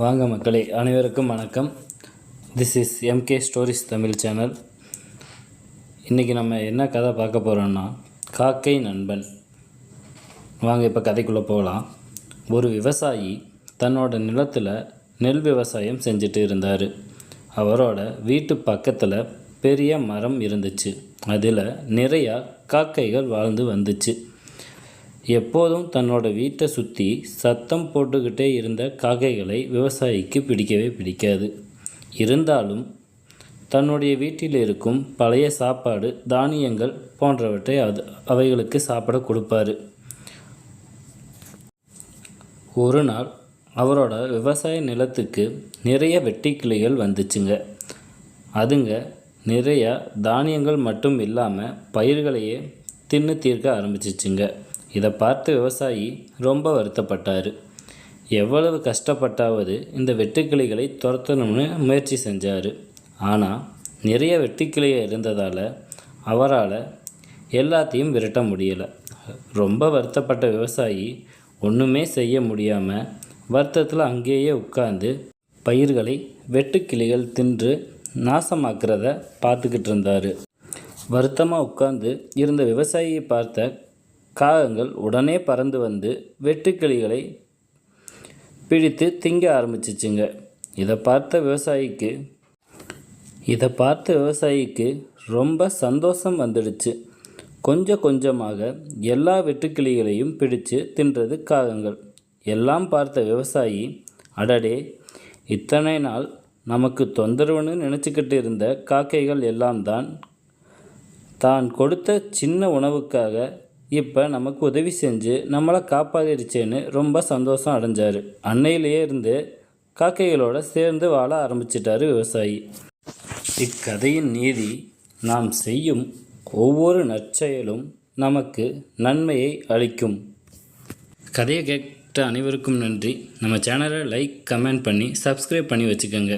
வாங்க மக்களே, அனைவருக்கும் வணக்கம். This is MK stories Tamil channel. இன்றைக்கி நம்ம என்ன கதை பார்க்க போகிறோன்னா, காக்கை நண்பன். வாங்க இப்போ கதைக்குள்ளே போகலாம். ஒரு விவசாயி தன்னோட நிலத்தில் நெல் விவசாயம் செஞ்சுட்டு இருந்தார். அவரோட வீட்டு பக்கத்தில் பெரிய மரம் இருந்துச்சு. அதில் நிறையா காக்கைகள் வாழ்ந்து வந்துச்சு. எப்போதும் தன்னோட வீட்டை சுற்றி சத்தம் போட்டுக்கிட்டே இருந்த காக்கைகளை விவசாயிக்கு பிடிக்கவே பிடிக்காது. இருந்தாலும் தன்னுடைய வீட்டில் இருக்கும் பழைய சாப்பாடு, தானியங்கள் போன்றவற்றை அவைகளுக்கு சாப்பிட கொடுப்பாரு. ஒரு நாள் அவரோட விவசாய நிலத்துக்கு நிறைய வெட்டுக்கிளிகள் வந்துச்சுங்க. அதுங்க நிறையா தானியங்கள் மட்டும் இல்லாமல் பயிர்களையே தின்னு தீர்க்க ஆரம்பிச்சிச்சுங்க. இதை பார்த்து விவசாயி ரொம்ப வருத்தப்பட்டார். எவ்வளவு கஷ்டப்பட்டாவது இந்த வெட்டுக்கிளிகளை துரத்தணும்னு முயற்சி செஞ்சார். ஆனால் நிறைய வெட்டுக்கிளிகள் இருந்ததால் அவரால் எல்லாத்தையும் விரட்ட முடியலை. ரொம்ப வருத்தப்பட்ட விவசாயி ஒன்றுமே செய்ய முடியாமல் வருத்தத்தில் அங்கேயே உட்கார்ந்து பயிர்களை வெட்டுக்கிளிகள் தின்று நாசமாக்கிறத பார்த்துக்கிட்டு இருந்தார். வருத்தமாக உட்கார்ந்து இருந்த விவசாயியை பார்த்த காகங்கள் உடனே பறந்து வந்து வெட்டுக்கிளிகளை பிடித்து திங்க ஆரம்பிச்சிச்சுங்க. இதை பார்த்த விவசாயிக்கு ரொம்ப சந்தோஷம் வந்துடுச்சு. கொஞ்சம் கொஞ்சமாக எல்லா வெட்டுக்கிளிகளையும் பிடிச்சு தின்றது காகங்கள். எல்லாம் பார்த்த விவசாயி, அடடே, இத்தனை நாள் நமக்கு தொந்தரவுன்னு நினச்சிக்கிட்டு இருந்த காக்கைகள் எல்லாம் தான் கொடுத்த சின்ன உணவுக்காக இப்போ நமக்கு உதவி செஞ்சு நம்மளை காப்பாதிருச்சேன்னு ரொம்ப சந்தோஷம் அடைஞ்சார். அன்னையிலேயே இருந்து காக்கைகளோடு சேர்ந்து வாழ ஆரம்பிச்சிட்டாரு விவசாயி. இக்கதையின் நீதி, நாம் செய்யும் ஒவ்வொரு நற்செயலும் நமக்கு நன்மையை அளிக்கும். கதையை கேட்ட அனைவருக்கும் நன்றி. நம்ம சேனலை லைக், கமெண்ட் பண்ணி சப்ஸ்கிரைப் பண்ணி வச்சுக்கோங்க.